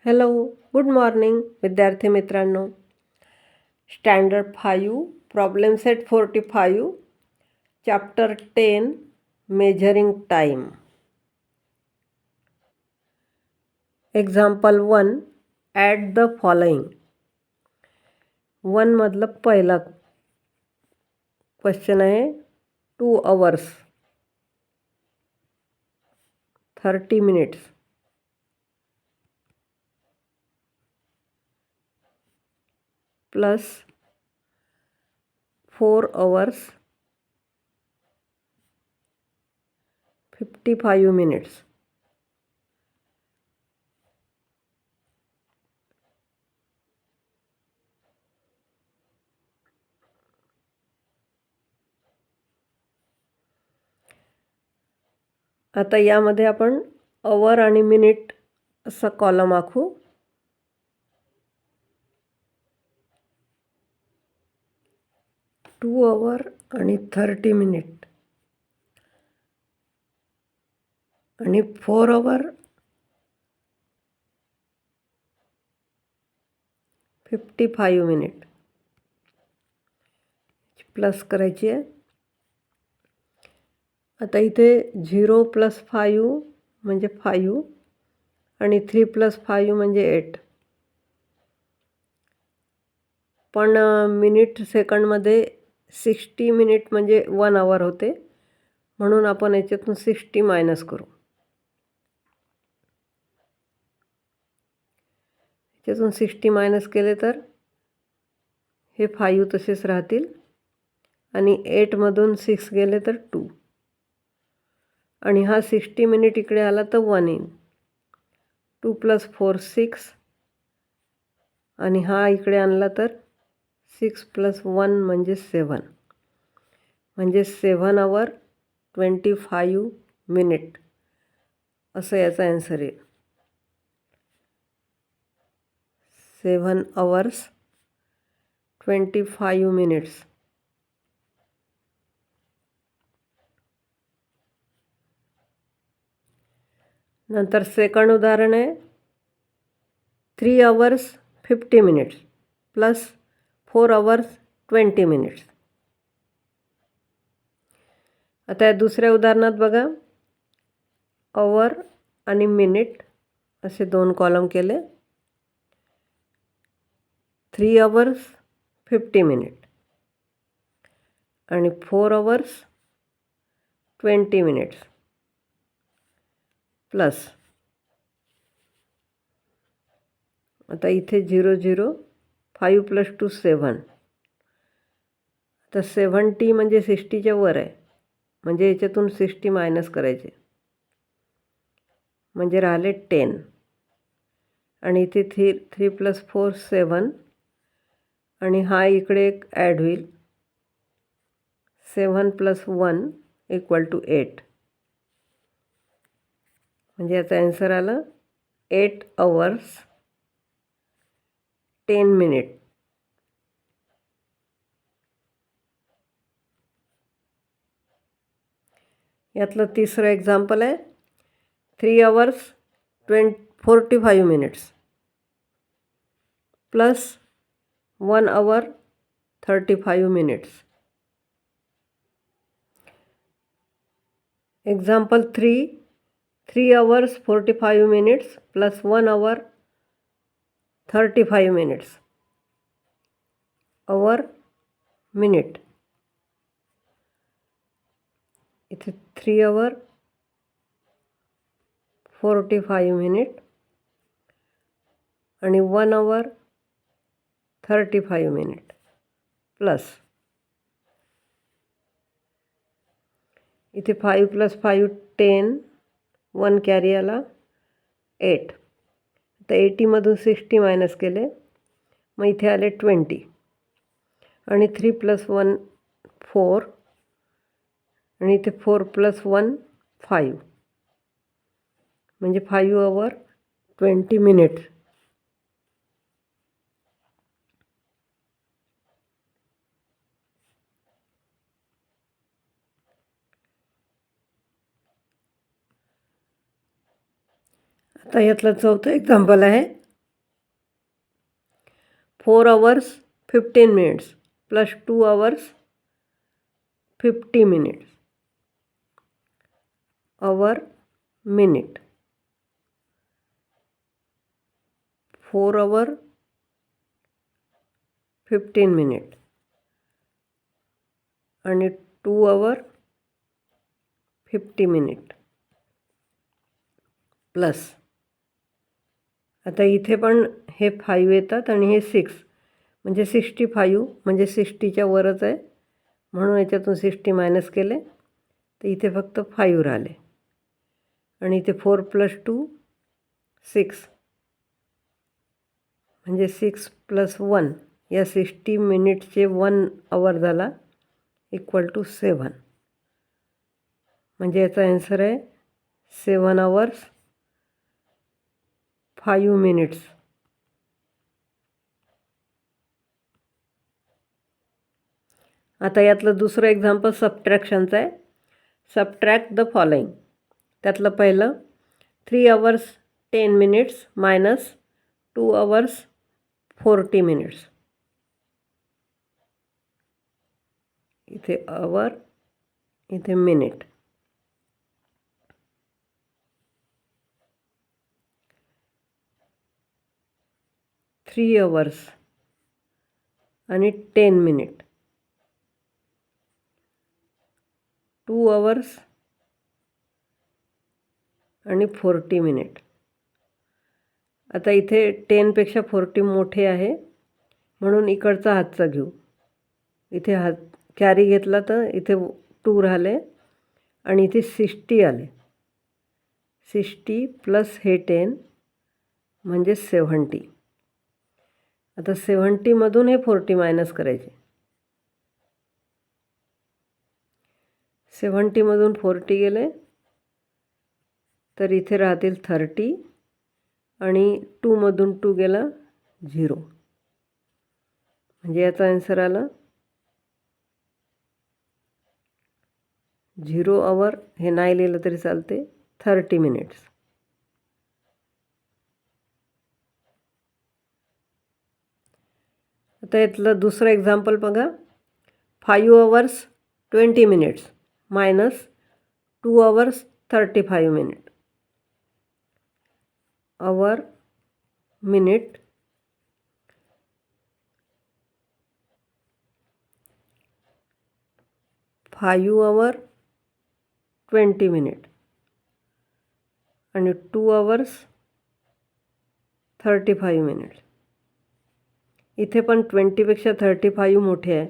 Hello, good morning विद्यार्थी मित्रांनो. Standard 5 problem set 45 chapter 10 measuring time. Example 1 at the following. 1 मधलं पहिला question आहे 2 hours 30 minutes plus 4 hours 55 minutes. आता यामध्ये आपण अवर आणि मिनिट असा कॉलम आखू. टू अवर आणि 30 मिनिट आणि 4 hour 55 मिनिट प्लस करायची आहे. आता इथे 0 + 5 म्हणजे 5 आणि 3 + 5 म्हणजे 8. पण मिनिट सेकंडमध्ये 60 मिनिट म्हणजे 1 hour होते, म्हणून आपण याच्यातून 60 मायनस करू. याच्यातून 60 मायनस केले तर हे 5 तसेच राहतील आणि 8मधून 6 गेले तर 2 आणि हा 60 मिनिट इकडे आला तर 1 येईल. 2 + 4 6 आणि हा इकडे आणला तर 6 + 1 म्हणजे 7 म्हणजे 7 hour 25 minute असं याचा ॲन्सर येईल. 7 hours 25 minutes. नंतर सेकंड उदाहरण आहे 3 hours 50 minutes plus 4 hours 20 minutes. आता या दुसऱ्या उदाहरणात बघा, अवर आणि मिनिट असे 2 कॉलम केले. 3 hours 50 minutes आणि 4 hours 20 minutes प्लस आता इथे 0 0 5 + 2 7. आता 70 म्हणजे 60च्या वर आहे, म्हणजे याच्यातून 60 मायनस करायचे म्हणजे राहिले 10 आणि इथे 3 + 4 7 आणि हा इकडे एक ॲड होईल. 7 + 1 = 8 म्हणजे याचा ॲन्सर आला 8 hours 10 minutes. यातलं तिसरं एक्झाम्पल आहे 3 hours 45 minutes plus 1 hour 35 minutes. Example 3 hours 45 minutes plus 1 hour 35 minutes. Our minute इथे 3 hour 45 minutes आणि 1 hour 35 minutes प्लस इथे 5 + 5 10 1 कॅरी आला 8. आता 80मधून 60 मायनस केले, मग इथे आले 20 आणि 3 + 1 4 आणि इथे 4 + 1 5 म्हणजे 5 hour 20 minutes. आता यातलं चौथं एक्झाम्पल आहे 4 hours 15 minutes plus 2 hours 50 minutes. Hour minute. 4 hour 15 minute आणि 2 hour 50 minute प्लस. आता इथे पण हे 5 येतात आणि हे 6 म्हणजे 65 म्हणजे 60च्या वरच आहे, म्हणून याच्यातून 60 मायनस केले तर इथे फक्त 5 राहिले. आणि इथे 4 + 2 6 म्हणजे 6 + 1 या 60 मिनिटचे 1 hour झाला = 7. म्हणजे याचा आन्सर आहे 7 hours 5 minutes. आता यातलं दुसरं एक्झाम्पल सबट्रॅक्शनचं आहे. Subtract the following. त्यातलं पहिलं 3 hours 10 minutes minus 2 hours 40 minutes. इथे आवर, इथे मिनिट. थ्री hours आणि 10 minutes. 2 hours आणि 40 minutes. आता इथे 10पेक्षा 40 मोठे आहे, म्हणून इकडचा हातचा घेऊ. इथे हात कॅरी घेतला तर इथे 2 राहिले आणि इथे 60 आले. 60 प्लस हे 10 म्हणजे 70. आता 70मधून हे 40 मायनस करायचे. 70मधून 40 गेले तर इथे राहतील 30 आणि 2मधून 2 गेला 0. म्हणजे याचा आन्सर आला 0 hour. हे नाही लिहिलं तरी चालते, 30 minutes. आता यातलं दुसरं एक्झाम्पल बघा. 5 hours 20 minutes minus 2 hours 35 minutes. hour minute 5 hour 20 minutes आणि 2 hours 35 minutes. इथे पण 20पेक्षा 35 मोठे आहे,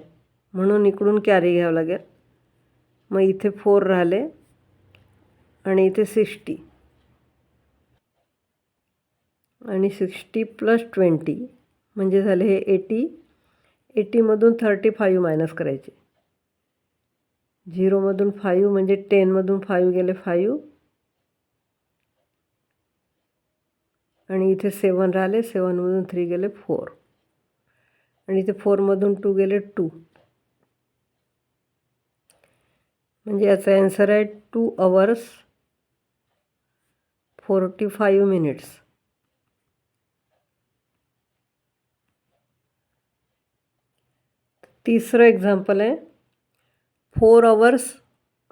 म्हणून इकडून कॅरी घ्यावं लागेल. मग इथे 4 राहिले आणि इथे 60 आणि 60 + 20 म्हणजे झाले हे 80. 80मधून 35 मायनस करायचे. 0मधून 5 म्हणजे 10मधून 5 गेले 5 आणि इथे 7 राहिले. 7मधून 3 गेले 4 आणि इथे 4मधून 2 गेले 2. म्हणजे याचा आन्सर आहे 2 hours 45 minutes. तिसरं एक्झाम्पल आहे 4 hours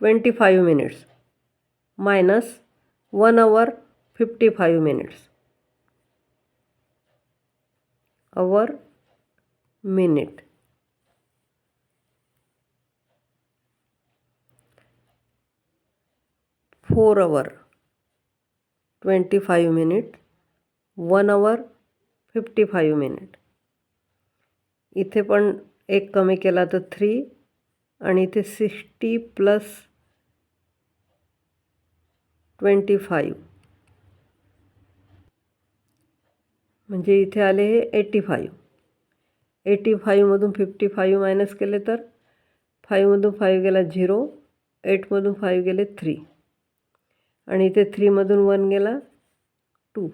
25 minutes minus 1 hour 55 minutes. hour minute 4 hour 25 minutes 1 hour 55 minutes. इथे पण एक कमी केला तर 3 आणि इथे 60 + 25 म्हणजे इथे आले हे 85. 85मधून 55 मायनस केले तर 5मधून 5 गेला 0. 8मधून 5 गेले 3 आणि इथे 3मधून 1 गेला 2.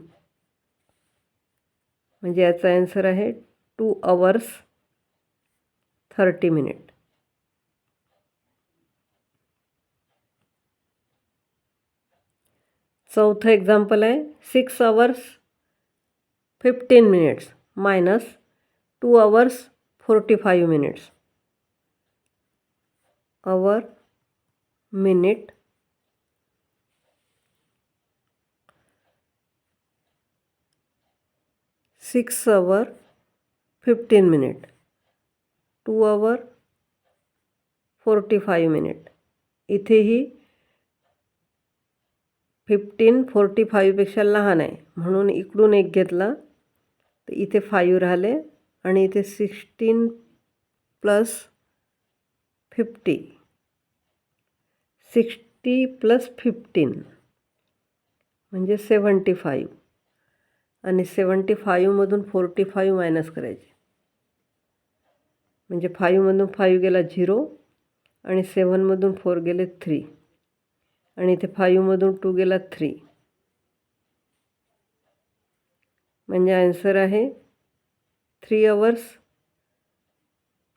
म्हणजे याचा आन्सर आहे 2 hours 30 minutes. चौथं एक्झाम्पल आहे 6 hours 15 minutes minus 2 hours 45 minutes. Hour, minute, six hour 15 minute, 2 hour 45 minute. इथेही 15 45 पेक्षा लहान आहे म्हणून इकडून एक घेतला तर इथे 5 राहिले आणि इथे 16 प्लस 50, 60 प्लस 15 म्हणजे 75 आणि 75मधून 45 मायनस करायचे म्हणजे 5मधून 5 गेला 0 आणि 7मधून 4 गेले 3 आणि इथे 5मधून 2 गेला 3 म्हणजे आन्सर आहे 3 hours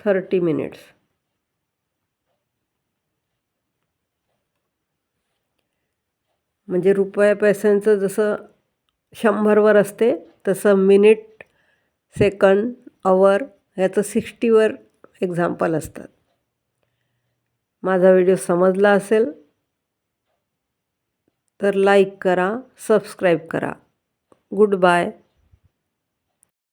30 minutes. म्हणजे रुपया पैशांचं जसं 100वर असते तसं मिनिट, सेकंड, आवर ह्याचं 60वर एक्झाम्पल असतात. माझा व्हिडिओ समजला असेल तर लाईक करा, सबस्क्राईब करा. Good bye.